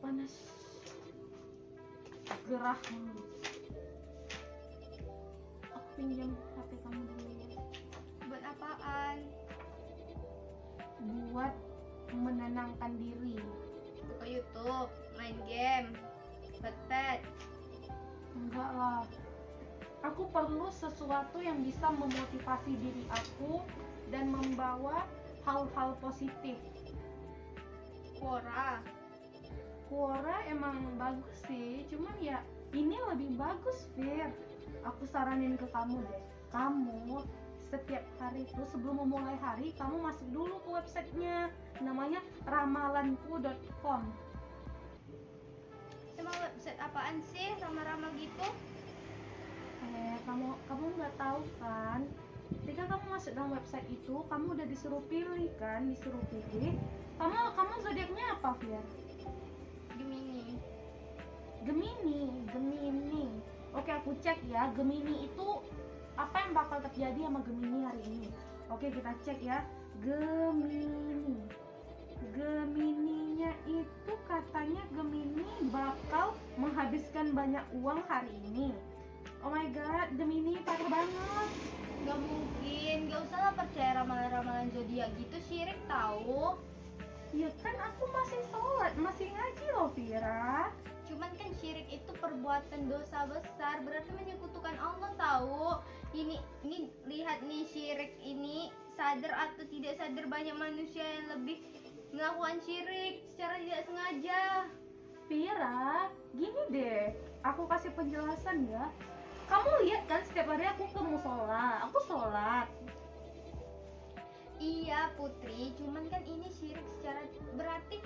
panas. Gerah. Aku pinjam HP kamu dulu ya. Buat apaan? Buat menenangkan diri. Buka YouTube, main game, Wattpad. Enggak lah. Aku perlu sesuatu yang bisa memotivasi diri aku dan membawa hal-hal positif. Quora. Quora emang bagus sih, cuman ya ini lebih bagus, Fir. Aku saranin ke kamu deh. Kamu setiap hari itu sebelum memulai hari, kamu masuk dulu ke websitenya. Namanya ramalanku.com. Emang website apaan sih ramal-ramal gitu? Kamu nggak tahu kan? Ketika kamu masuk dalam website itu, kamu udah disuruh pilih kan, disuruh pilih. Kamu zodiaknya apa, Fir? Gemini. Gemini. Oke, aku cek ya. Gemini itu apa yang bakal terjadi sama Gemini hari ini? Oke, kita cek ya. Gemininya itu katanya Gemini bakal menghabiskan banyak uang hari ini. Oh my god, Gemini parah banget. Gak mungkin, gak usah lah percaya ramalan-ramalan zodiak gitu, syirik tahu. Ya kan aku masih sholat, masih ngaji loh, Vira. Cuman kan syirik itu perbuatan dosa besar, berarti menyekutukan Allah tahu. Ini lihat nih, syirik ini sadar atau tidak sadar banyak manusia yang lebih melakukan syirik secara tidak sengaja. Vira, gini deh, aku kasih penjelasan ya. Kamu lihat kan setiap hari aku ke musola, aku sholat. Iya Putri, cuman kan ini syirik secara berarti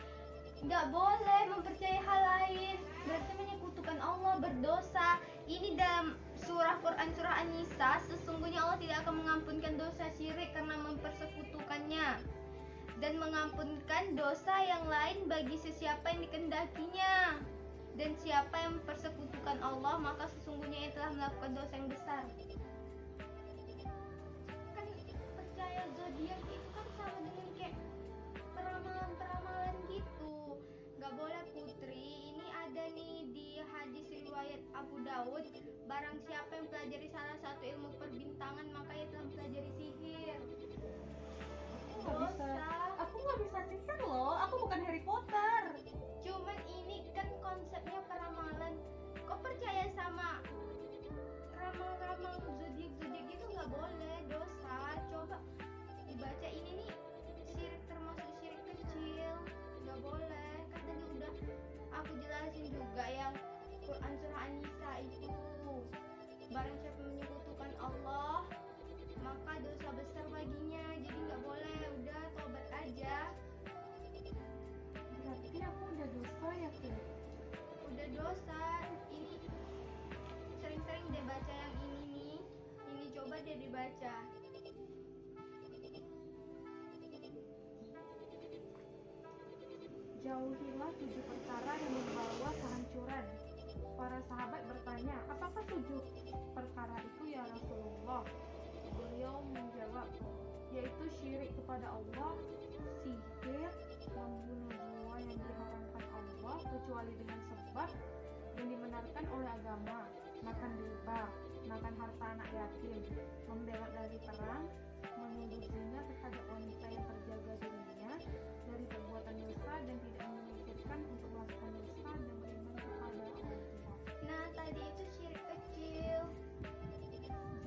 nggak boleh mempercayai hal lain, berarti menyekutukan Allah, berdosa. Ini dalam surah Quran surah An-Nisa, sesungguhnya Allah tidak akan mengampunkan dosa syirik karena mempersekutukannya dan mengampunkan dosa yang lain bagi sesiapa yang dikehendakinya. Dan siapa yang mempersekutukan Allah, maka sesungguhnya ia telah melakukan dosa yang besar. Kan percaya zodiak itu kan sama dengan kayak peramalan-peramalan gitu. Gak boleh Putri. Ini ada nih di hadis riwayat Abu Dawud, barang siapa yang pelajari salah satu ilmu perbintangan maka ia telah mempelajari sihir. Aku nggak bisa sihir loh, aku bukan Harry Potter. Cuman ini kan konsepnya peramalan. Kok percaya sama ramal-ramal zodiak itu nggak boleh, dosa. Coba dibaca ini nih, syirik termasuk syirik kecil, nggak boleh. Kan tadi udah aku jelasin juga yang Quran surah An-Nisa itu, barang siapa menyekutukan Allah maka dosa besar baginya, jadi nggak boleh. Udah tobat aja. Berarti aku udah dosa ya, Fir? Udah dosa. Ini sering-sering deh baca yang ini nih. Ini coba deh dibaca. Jauhilah 7 perkara yang membawa kehancuran. Para sahabat bertanya, apakah 7 perkara itu ya Rasulullah? Beliau menjawab, yaitu syirik kepada Allah, sihir, membunuh jiwa yang diharamkan Allah kecuali dengan sebab yang dibenarkan oleh agama, makan riba, makan harta anak yatim, membelot dari perang, menuduh zina terhadap wanita yang terjaga dirinya dari perbuatan dosa dan tidak memikirkan untuk melakukan dosa dan beriman kepada Allah. Nah, tadi itu syirik kecil.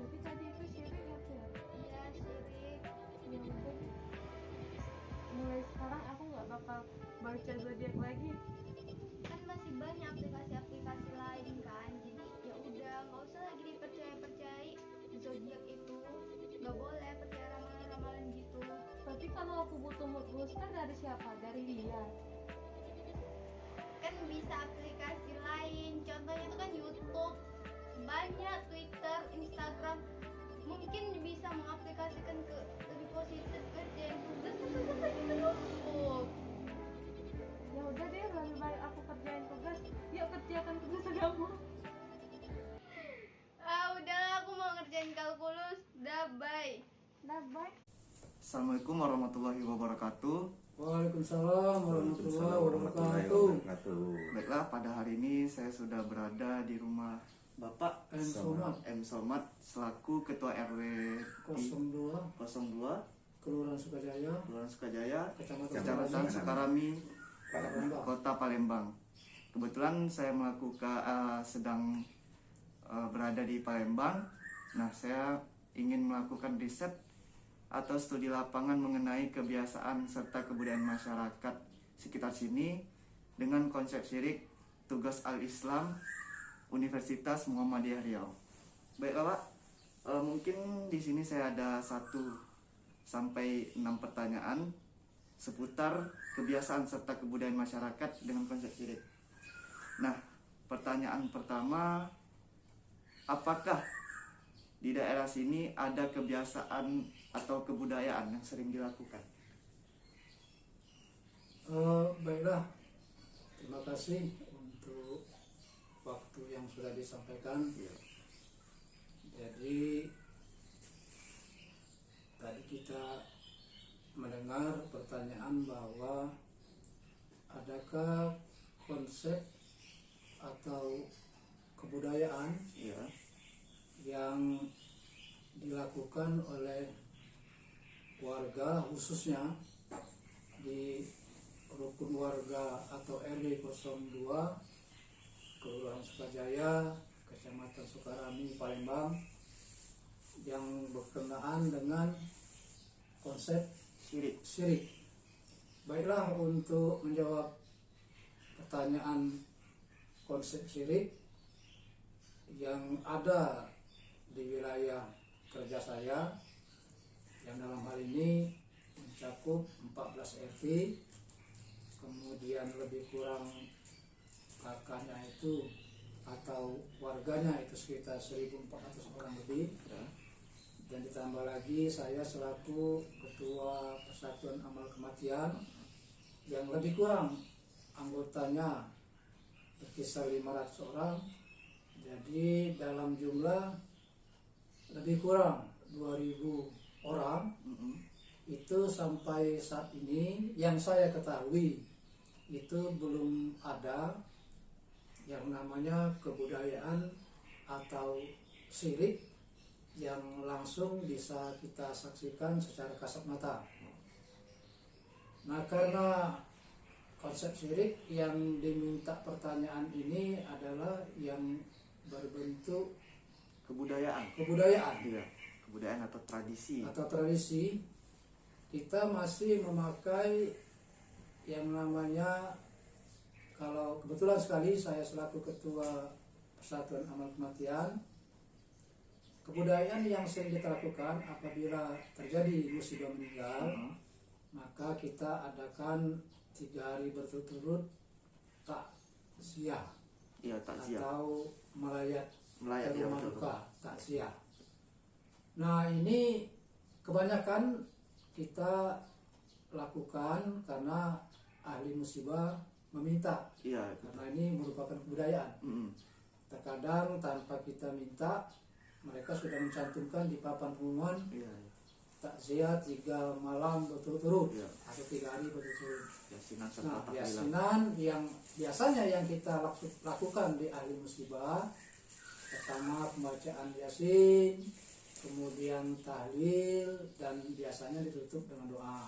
Jadi tadi itu syirik ya, Fir? Iya, syirik. Ya udah, mulai sekarang aku nggak bakal baca zodiak lagi. Kan masih banyak aplikasi-aplikasi lain kan. Jadi ya udah, nggak usah lagi dipercaya-percayai zodiak itu. Nggak boleh percaya ramalan-ramalan gitu. Tapi kalau aku butuh mood booster dari siapa? Dari dia. Kan bisa aplikasi lain, contohnya itu kan YouTube, banyak Twitter, Instagram. Mungkin bisa mengaplikasikan ke lebih positif, kerjaan tugas tetap aja terus. Ya udah deh, lebih baik aku kerjain tugas. Yuk kerjakan tugas kamu. Udahlah, aku mau ngerjain kalkulus. Dah, bye. Dah, bye. Assalamualaikum warahmatullahi wabarakatuh. Waalaikumsalam warahmatullahi wabarakatuh. Baiklah, pada hari ini saya sudah berada di rumah Bapak M. Somad selaku Ketua RW 02 02 Kelurahan Sukajaya, Kecamatan Sukarami, Kota Palembang. Kebetulan saya sedang berada di Palembang. Nah, saya ingin melakukan riset atau studi lapangan mengenai kebiasaan serta kebudayaan masyarakat sekitar sini dengan konsep syirik tugas Al-Islam Universitas Muhammadiyah Riau. Baiklah Pak, mungkin di sini saya ada 1 sampai 6 pertanyaan seputar kebiasaan serta kebudayaan masyarakat dengan konsep syirik. Nah, pertanyaan pertama, apakah di daerah sini ada kebiasaan atau kebudayaan yang sering dilakukan? Baiklah, terima kasih untuk waktu yang sudah disampaikan. Jadi tadi kita mendengar pertanyaan bahwa adakah konsep atau kebudayaan yang dilakukan oleh warga, khususnya di rukun warga atau RW 02 Kelurahan Sukajaya, Kecamatan Sukarami, Palembang, yang berkenaan dengan konsep syirik. Baiklah, untuk menjawab pertanyaan konsep syirik yang ada di wilayah kerja saya, yang dalam hal ini mencakup 14 RT, kemudian lebih kurang kakaknya itu atau warganya itu sekitar 1.400 orang lebih, dan ditambah lagi saya selaku Ketua Persatuan Amal Kematian yang lebih kurang anggotanya berkisar 500 orang. Jadi dalam jumlah lebih kurang 2.000 orang itu sampai saat ini yang saya ketahui itu belum ada yang namanya kebudayaan atau syirik yang langsung bisa kita saksikan secara kasat mata. Nah, karena konsep syirik yang diminta pertanyaan ini adalah yang berbentuk Kebudayaan. Iya, kebudayaan atau tradisi. Kita masih memakai yang namanya, kalau kebetulan sekali saya selaku Ketua Persatuan Amal Kematian, kebudayaan yang sering kita lakukan apabila terjadi musibah meninggal, maka kita adakan 3 hari berturut-turut takziah. Iya, takziah. Atau melayat ya, rumah duka, takziah. Nah, ini kebanyakan kita lakukan karena ahli musibah meminta. Iya, karena ini merupakan kebudayaan. Terkadang tanpa kita minta, mereka sudah mencantumkan di papan pengumuman takziah 3 malam berturut-turut atau 3 hari berturut-turut. Nah, yasinan yang biasanya yang kita lakukan di ahli musibah, pertama pembacaan yasin, kemudian tahlil, dan biasanya ditutup dengan doa.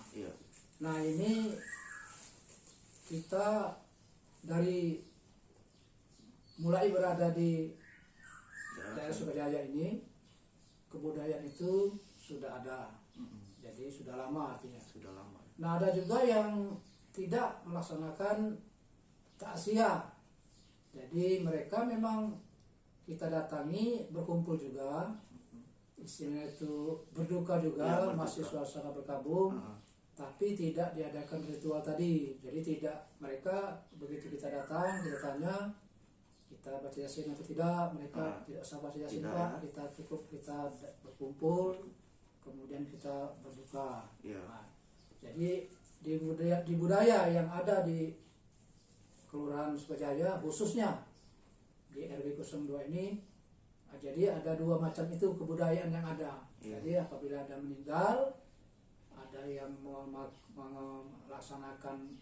Nah, ini kita dari mulai berada di daerah Sukajaya ini, kebudayaan itu sudah ada. Jadi sudah lama artinya. Nah, ada juga yang tidak melaksanakan takziah. Jadi mereka memang kita datangi, berkumpul juga, istilahnya itu berduka juga, masih suasana berkabung, tapi tidak diadakan ritual tadi. Jadi tidak, mereka begitu kita datang, kita tanya, kita baca yasin atau tidak, mereka tidak usah baca yasin Pak, kita cukup kita berkumpul, kemudian kita berduka. Nah, jadi di budaya yang ada di Kelurahan Sukajaya, khususnya di RW 02 ini, jadi ada 2 macam itu kebudayaan yang ada. Jadi apabila ada meninggal, ada ada yang melaksanakan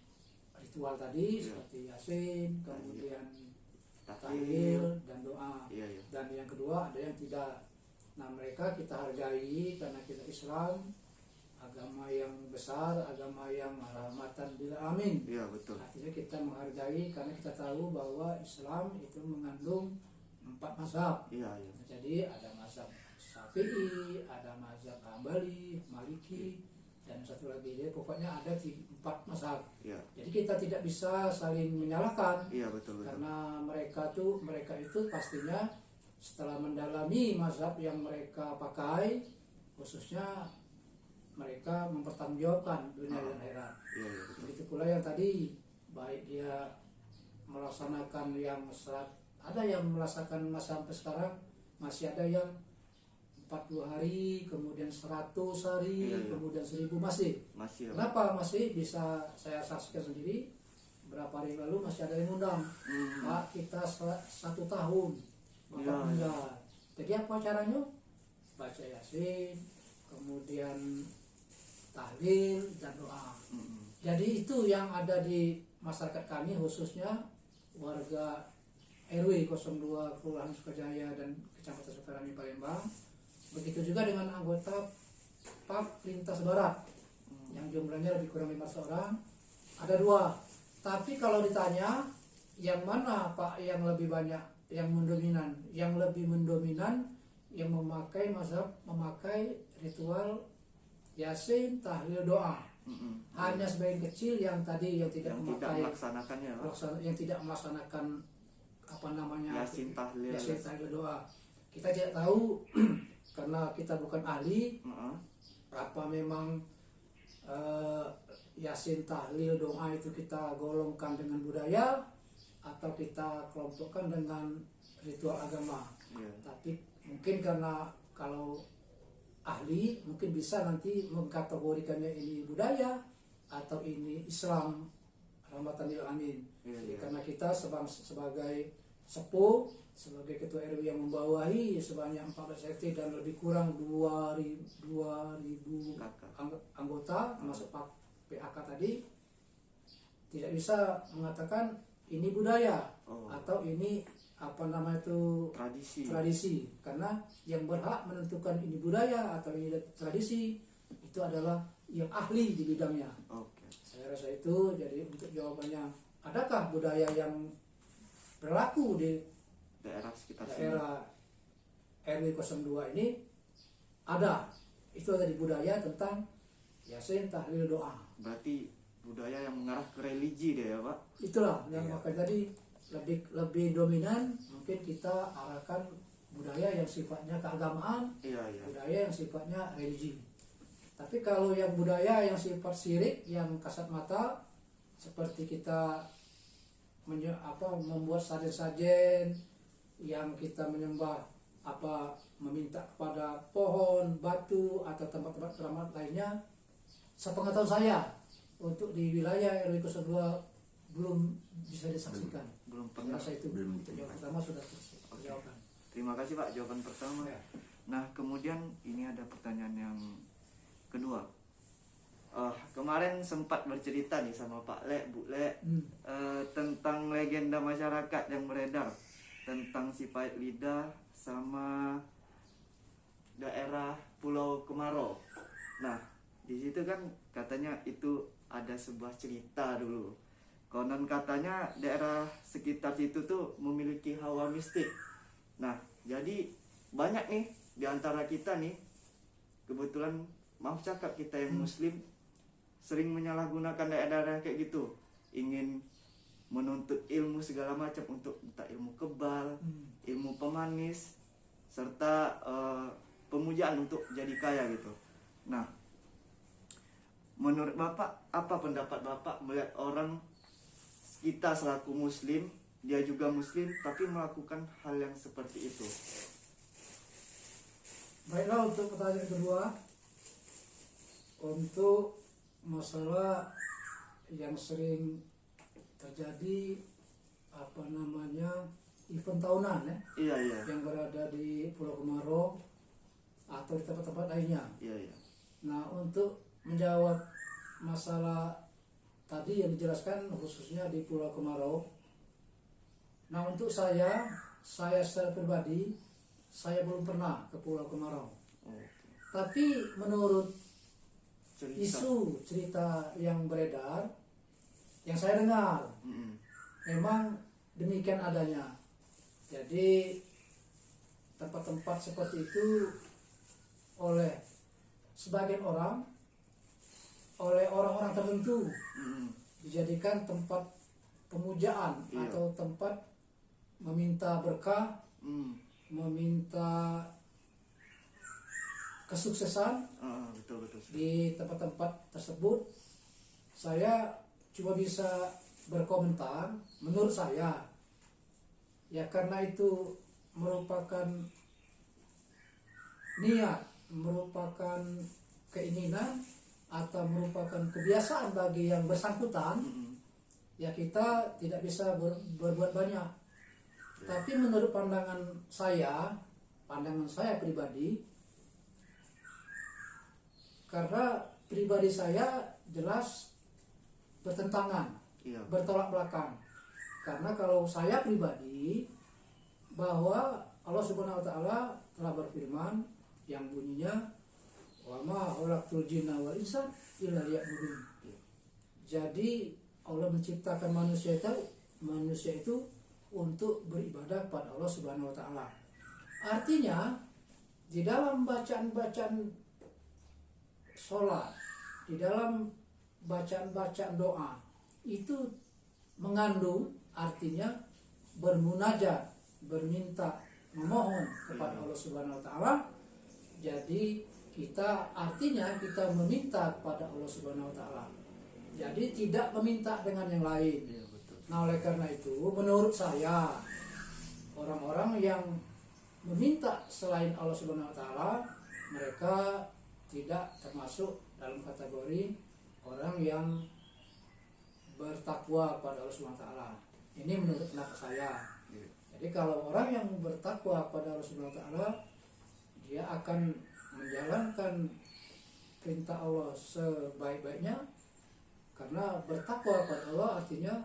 ritual tadi seperti Yasin, kemudian tahlil dan doa. Dan yang kedua ada yang tidak. Nah mereka kita hargai karena kita Islam, agama yang besar, agama yang rahmatan bil alamin. Iya betul. Artinya kita menghargai karena kita tahu bahwa Islam itu mengandung 4 mazhab. Jadi ada mazhab Syafi'i, ada mazhab Hambali, Maliki, dan satu lagi, dia pokoknya ada 4 mazhab. Jadi kita tidak bisa saling menyalahkan. Betul. Karena mereka itu pastinya setelah mendalami mazhab yang mereka pakai, khususnya mereka mempertanggungjawabkan dunia dan akhirat. Begitu pula yang tadi, baik dia melaksanakan yang ada yang melaksanakan sampai sekarang, masih ada yang 40 hari, kemudian 100 hari, kemudian 1000 masih. Kenapa masih bisa saya saksikan sendiri? Berapa hari lalu masih ada yang undang, Pak kita 1 tahun Bapak meninggal. Jadi apa caranya? Baca Yasin, kemudian tahlil dan doa. Jadi itu yang ada di masyarakat kami, khususnya warga RW 02 Kelurahan Sukajaya dan Kecamatan Sukarami Palembang. Begitu juga dengan anggota PAP Lintas Barat yang jumlahnya lebih kurang 5 orang, ada 2. Tapi kalau ditanya yang mana Pak yang lebih banyak, yang mendominan, yang lebih mendominan yang memakai mazhab, memakai ritual Yasin, tahlil, doa. Hanya sebagian kecil yang tadi yang tidak melaksanakannya, yang tidak melaksanakan apa namanya Yasin, tahlil, doa. Kita tidak tahu karena kita bukan ahli, apa memang Yasin, tahlil, doa itu kita golongkan dengan budaya atau kita kelompokkan dengan ritual agama. Tapi mungkin karena kalau ahli mungkin bisa nanti mengkategorikannya ini budaya atau ini Islam rahmatan lil alamin. Karena kita sebagai sepuh, sebagai ketua RW yang membawahi sebanyak 14 RT dan lebih kurang 2000 anggota termasuk PAK tadi, tidak bisa mengatakan ini budaya atau ini apa nama itu tradisi, karena yang berhak menentukan ini budaya atau ini tradisi itu adalah yang ahli di bidangnya. Saya rasa itu. Jadi untuk jawabannya, adakah budaya yang berlaku di daerah sekitar RW 02 ini? Ada. Itu ada di budaya tentang Yasin, tahlil, doa. Berarti budaya yang mengarah ke religi deh ya Pak? Itulah yang makanya tadi lebih dominan mungkin kita arahkan budaya yang sifatnya keagamaan, budaya yang sifatnya religi. Tapi kalau yang budaya yang sifat syirik, yang kasat mata, seperti kita membuat sajen-sajen yang kita menyembah meminta kepada pohon, batu atau tempat-tempat keramat lainnya, sepengetahuan saya untuk di wilayah RW 02 belum bisa disaksikan. Belum pernah. Saya itu jawaban pertama sudah terjawabkan. Terima kasih Pak jawaban pertama. Nah kemudian ini ada pertanyaan yang kedua. Kemarin sempat bercerita nih sama Pak Le, Bu Le, tentang legenda masyarakat yang beredar tentang si Pahit Lidah sama daerah Pulau Kemarau. Nah di situ kan katanya itu ada sebuah cerita dulu. Konon katanya daerah sekitar situ tuh memiliki hawa mistik. Nah, jadi banyak nih di antara kita nih, kebetulan maaf cakap kita yang muslim, sering menyalahgunakan daerah-daerah kayak gitu. Ingin menuntut ilmu segala macam untuk entah ilmu kebal, ilmu pemanis, serta pemujaan untuk jadi kaya gitu. Nah, menurut Bapak, apa pendapat Bapak melihat orang kita selaku muslim, dia juga muslim tapi melakukan hal yang seperti itu? Baiklah, untuk pertanyaan kedua, untuk masalah yang sering terjadi event tahunan yang berada di Pulau Kemarau atau di tempat-tempat lainnya. Nah, untuk menjawab masalah tadi yang dijelaskan khususnya di Pulau Kemarau. Nah, untuk saya secara pribadi saya belum pernah ke Pulau Kemarau. Tapi menurut isu cerita yang beredar, yang saya dengar, memang demikian adanya. Jadi tempat-tempat seperti itu oleh sebagian orang, oleh orang-orang tertentu dijadikan tempat pemujaan atau tempat meminta berkah, meminta kesuksesan. Betul. Di tempat-tempat tersebut saya cuma bisa berkomentar menurut saya, ya karena itu merupakan niat, merupakan keinginan atau merupakan kebiasaan bagi yang bersangkutan, ya kita tidak bisa berbuat banyak. Tapi menurut pandangan saya pribadi, karena pribadi saya jelas bertentangan, bertolak belakang. Karena kalau saya pribadi, bahwa Allah Subhanahu wa taala telah berfirman yang bunyinya wa ma khalaqtul jinna wal insa illa liya'budun. Jadi Allah menciptakan manusia itu untuk beribadah kepada Allah Subhanahu wa taala. Artinya di dalam bacaan-bacaan sholat, di dalam bacaan-bacaan doa itu mengandung artinya bermunajat, berminta, memohon kepada Allah Subhanahu wa taala. Jadi artinya kita meminta kepada Allah Subhanahu wa taala. Jadi tidak meminta dengan yang lain. Nah, oleh karena itu menurut saya orang-orang yang meminta selain Allah Subhanahu wa taala, mereka tidak termasuk dalam kategori orang yang bertakwa pada Allah Subhanahu wa taala. Ini menurut pendapat saya. Jadi kalau orang yang bertakwa pada Allah Subhanahu wa taala, dia akan menjalankan perintah Allah sebaik-baiknya, karena bertakwa pada Allah artinya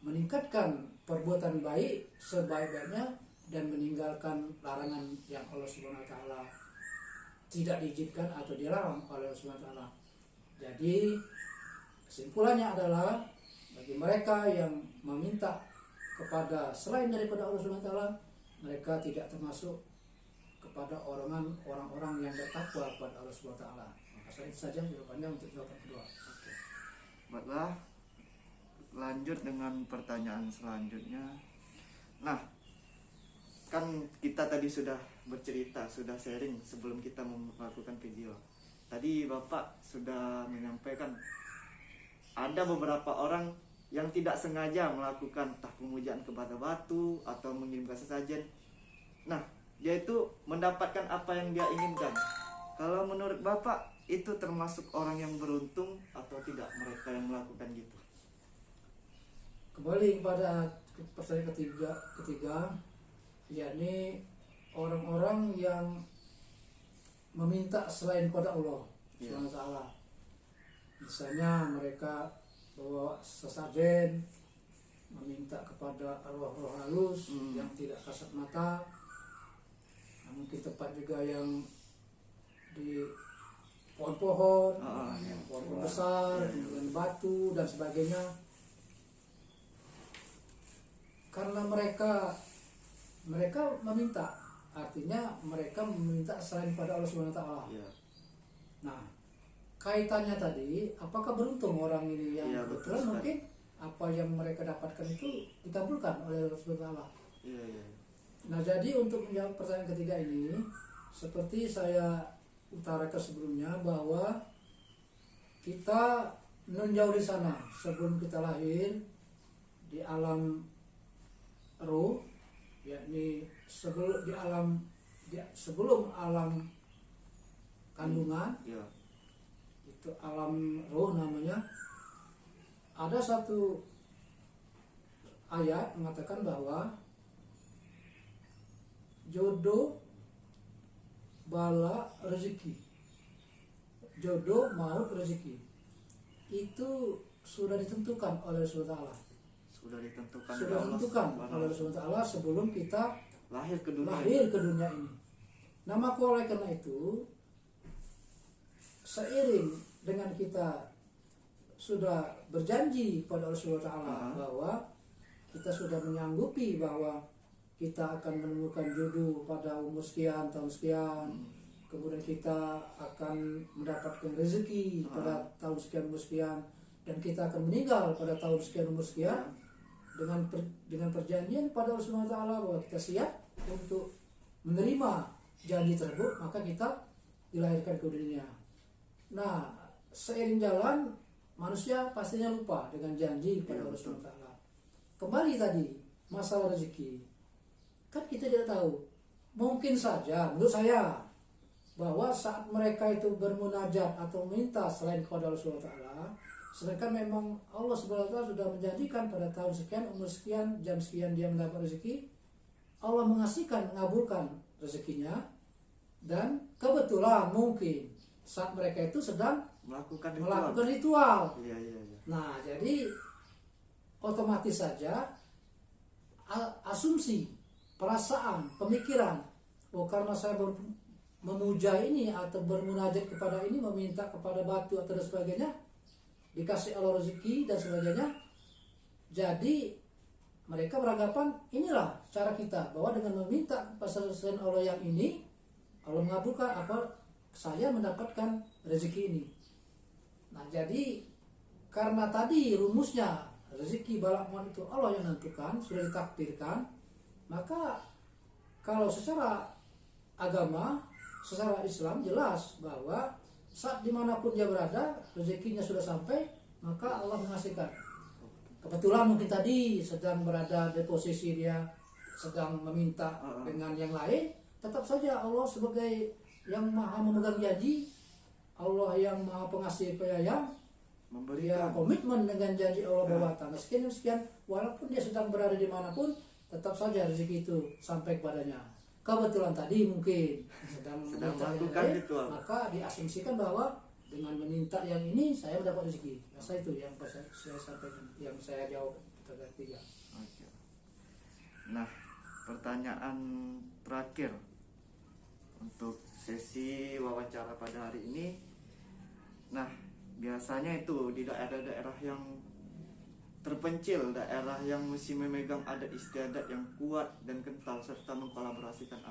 meningkatkan perbuatan baik sebaik-baiknya dan meninggalkan larangan yang Allah Subhanahu wa taala tidak diizinkan atau dilarang oleh Allah Subhanahu wa taala. Jadi kesimpulannya adalah bagi mereka yang meminta kepada selain daripada Allah Subhanahu wa taala, mereka tidak termasuk kepada orang-orang yang bertakwa kepada Allah Subhanahu wa taala. Maka itu saja jawabannya untuk jawaban kedua. Baiklah, lanjut dengan pertanyaan selanjutnya. Nah, kan kita tadi sudah bercerita, sudah sharing sebelum kita melakukan video. Tadi Bapak sudah menyampaikan ada beberapa orang yang tidak sengaja melakukan entah pemujaan kepada batu atau mengirimkan sesajen. Nah, dia itu mendapatkan apa yang dia inginkan. Kalau menurut Bapak itu termasuk orang yang beruntung atau tidak mereka yang melakukan gitu? Kembali kepada pertanyaan ketiga, yakni orang-orang yang meminta selain pada Allah Subhanahu wa taala. Misalnya mereka bawa sesajen, meminta kepada arwah-arwah halus yang tidak kasat mata. Nah, mungkin tempat juga yang di pohon-pohon, pohon besar, dengan batu dan sebagainya. Karena mereka meminta, artinya mereka meminta selain pada Allah Subhanahu wa taala. Nah, kaitannya tadi, apakah beruntung orang ini yang kebetulan mungkin apa yang mereka dapatkan itu dikabulkan oleh Allah Subhanahu wa taala. Nah, jadi untuk menjawab pertanyaan ketiga ini, seperti saya utarakan sebelumnya, bahwa kita menjauh di sana sebelum kita lahir di alam roh, yakni sebelum alam kandungan, itu alam roh namanya. Ada satu ayat mengatakan bahwa jodoh, bala, rezeki jodoh, maut, rezeki itu sudah ditentukan oleh Rasulullah. Sudah ditentukan Sudah ditentukan oleh Rasulullah sebelum kita lahir ke dunia. lahir ke dunia ini. Nah, maka oleh karena itu, seiring dengan kita sudah berjanji pada Rasulullah bahwa kita sudah menyanggupi bahwa kita akan menemukan jodoh pada umur sekian, tahun sekian, kemudian kita akan mendapatkan rezeki pada tahun sekian, umur sekian, dan kita akan meninggal pada tahun sekian, umur sekian, dengan perjanjian pada Rasulullah bahwa kita siap untuk menerima janji tersebut, maka kita dilahirkan ke dunia. Nah, seiring jalan manusia pastinya lupa dengan janji pada Rasulullah. Kembali tadi masalah rezeki, kan kita tidak tahu. Mungkin saja menurut saya bahwa saat mereka itu bermunajat atau minta selain kepada Rasulullah, sedangkan memang Allah SWT sudah menjanjikan pada tahun sekian, umur sekian, jam sekian dia mendapat rezeki, Allah mengasihkan, mengabulkan rezekinya, dan kebetulan mungkin saat mereka itu sedang melakukan ritual. Iya. Nah, jadi otomatis saja asumsi, perasaan, pemikiran, karena saya memuja ini atau bermunajat kepada ini, meminta kepada batu atau dan sebagainya, dikasih Allah rezeki dan sebagainya. Jadi mereka beranggapan inilah cara kita, bahwa dengan meminta kepada selain Allah yang ini, Allah mengabulkan saya mendapatkan rezeki ini. Nah, jadi karena tadi rumusnya rezeki balak maut itu Allah yang menentukan, sudah ditakdirkan, maka kalau secara agama, secara Islam jelas bahwa saat dimanapun dia berada, rezekinya sudah sampai, maka Allah mengasihkan. Kebetulan mungkin tadi sedang berada di posisi dia sedang meminta dengan yang lain, tetap saja Allah sebagai yang maha memegang janji, Allah yang maha pengasih penyayang, dia komitmen dengan janji Allah bahwa tanggal sekian, walaupun dia sedang berada dimanapun, tetap saja rezeki itu sampai kepadanya. Kebetulan tadi mungkin sedang melakukan ritual, maka diasumsikan bahwa dengan meminta yang ini saya mendapat rezeki. Rasa itu yang saya sampaikan, yang saya jawab ketiga. Nah, pertanyaan terakhir untuk sesi wawancara pada hari ini. Nah, biasanya itu di daerah-daerah yang terpencil, daerah yang mesti memegang adat istiadat yang kuat dan kental, serta mengkolaborasikan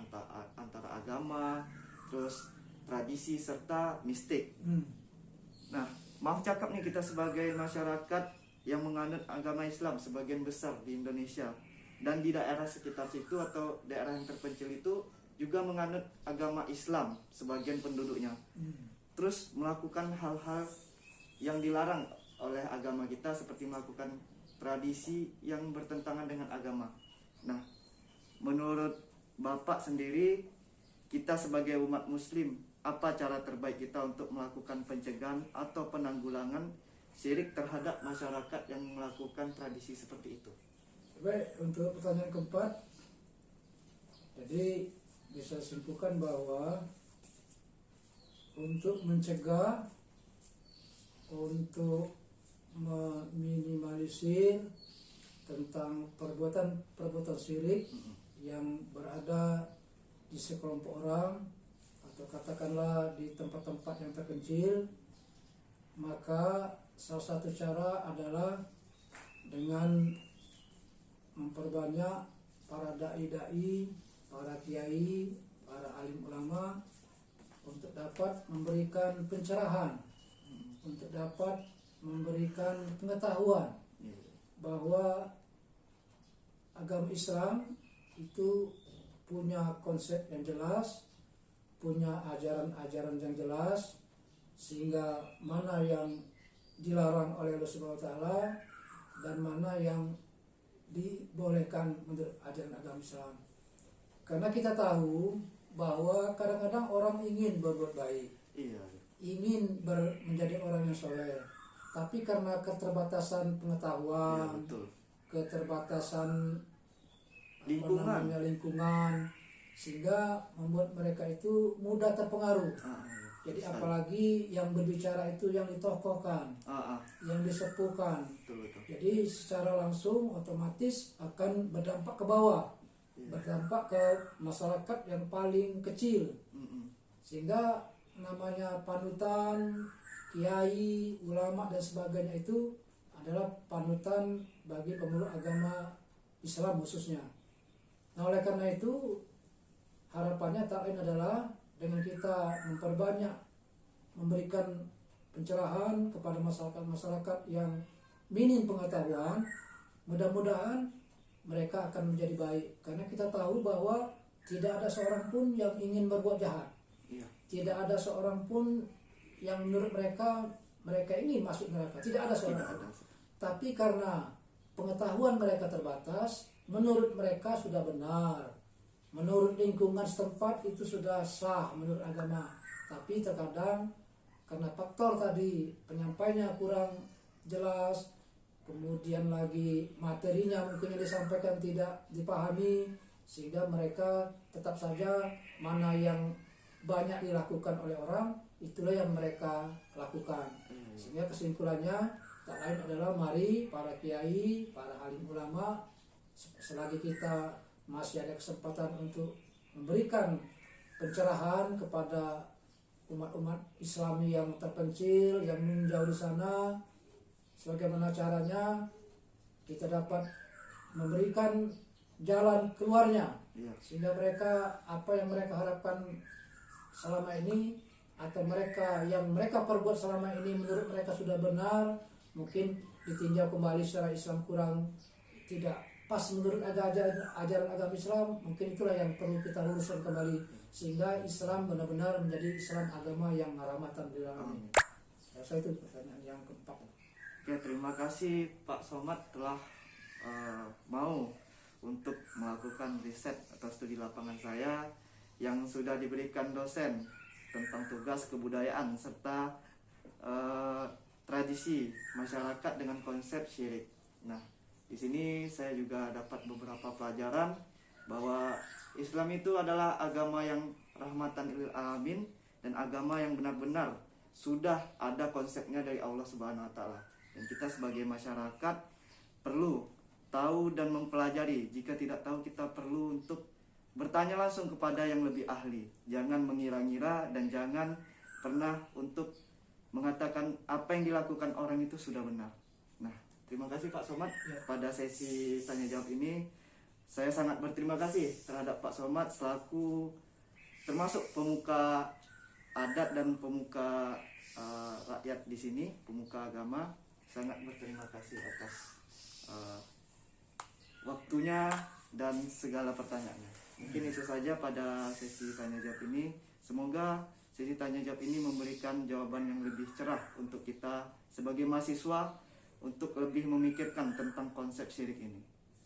antara agama, terus tradisi serta mistik. Nah, maaf cakap nih, kita sebagai masyarakat yang menganut agama Islam sebagian besar di Indonesia dan di daerah sekitar situ atau daerah yang terpencil itu juga menganut agama Islam sebagian penduduknya. Terus melakukan hal-hal yang dilarang oleh agama kita, seperti melakukan tradisi yang bertentangan dengan agama. Nah, menurut Bapak sendiri, kita sebagai umat muslim, apa cara terbaik kita untuk melakukan pencegahan atau penanggulangan syirik terhadap masyarakat yang melakukan tradisi seperti itu? Baik, untuk pertanyaan keempat, jadi bisa simpulkan bahwa untuk mencegah, untuk meminimalisir tentang perbuatan syirik yang berada di sekelompok orang atau katakanlah di tempat-tempat yang terpencil, maka salah satu cara adalah dengan memperbanyak para dai-dai, para kiai, para alim ulama untuk dapat memberikan pencerahan, untuk dapat memberikan pengetahuan bahwa agama Islam itu punya konsep yang jelas, punya ajaran-ajaran yang jelas, sehingga mana yang dilarang oleh Allah Subhanahu wa taala dan mana yang dibolehkan menurut ajaran agama Islam. Karena kita tahu bahwa kadang-kadang orang ingin berbuat baik, ingin menjadi orang yang soleh, tapi karena keterbatasan pengetahuan, keterbatasan lingkungan, sehingga membuat mereka itu mudah terpengaruh Jadi Ustaz. apalagi yang berbicara itu yang ditokohkan, yang disepuhkan. Betul. Jadi secara langsung otomatis akan berdampak ke bawah, berdampak ke masyarakat yang paling kecil. Sehingga namanya panutan, kiai, ulama dan sebagainya itu adalah panutan bagi pemeluk agama Islam khususnya. Nah, oleh karena itu harapannya tak lain adalah dengan kita memperbanyak memberikan pencerahan kepada masyarakat yang minim pengetahuan, mudah-mudahan mereka akan menjadi baik. Karena kita tahu bahwa tidak ada seorang pun yang ingin berbuat jahat. Tidak ada seorang pun yang menurut mereka ini masuk neraka. Tidak ada seorang pun. Tapi karena pengetahuan mereka terbatas, menurut mereka sudah benar. Menurut lingkungan setempat itu sudah sah menurut agama. Tapi terkadang karena faktor tadi penyampainya kurang jelas, kemudian lagi materinya mungkin yang disampaikan tidak dipahami, sehingga mereka tetap saja mana yang banyak dilakukan oleh orang, itulah yang mereka lakukan. Sehingga kesimpulannya tak lain adalah mari para kiai, para alim ulama, selagi kita masih ada kesempatan untuk memberikan pencerahan kepada umat-umat Islami yang terpencil, yang jauh di sana, sebagaimana caranya kita dapat memberikan jalan keluarnya, sehingga mereka apa yang mereka harapkan selama ini atau yang mereka perbuat selama ini menurut mereka sudah benar, mungkin ditinjau kembali secara Islam kurang tidak pas menurut ajaran agama Islam, mungkin itulah yang perlu kita luruskan kembali sehingga Islam benar-benar menjadi Islam agama yang rahmatan lil alamin. Saya itu pertanyaan yang keempat. Oke, terima kasih Pak Somad telah mau untuk melakukan riset atau studi lapangan saya yang sudah diberikan dosen tentang tugas kebudayaan serta tradisi masyarakat dengan konsep syirik. Nah, di sini saya juga dapat beberapa pelajaran bahwa Islam itu adalah agama yang rahmatan lil alamin dan agama yang benar-benar sudah ada konsepnya dari Allah Subhanahu wa taala. Dan kita sebagai masyarakat perlu tahu dan mempelajari. Jika tidak tahu, kita perlu untuk bertanya langsung kepada yang lebih ahli. Jangan mengira-ngira dan jangan pernah untuk mengatakan apa yang dilakukan orang itu sudah benar. Nah, terima kasih Pak Somad pada sesi tanya jawab ini. Saya sangat berterima kasih terhadap Pak Somad selaku termasuk pemuka adat dan pemuka rakyat di sini, pemuka agama. Sangat berterima kasih atas waktunya dan segala pertanyaannya. Mungkin itu saja pada sesi tanya jawab ini. Semoga sesi tanya jawab ini memberikan jawaban yang lebih cerah untuk kita sebagai mahasiswa untuk lebih memikirkan tentang konsep syirik ini.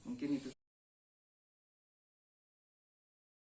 Mungkin itu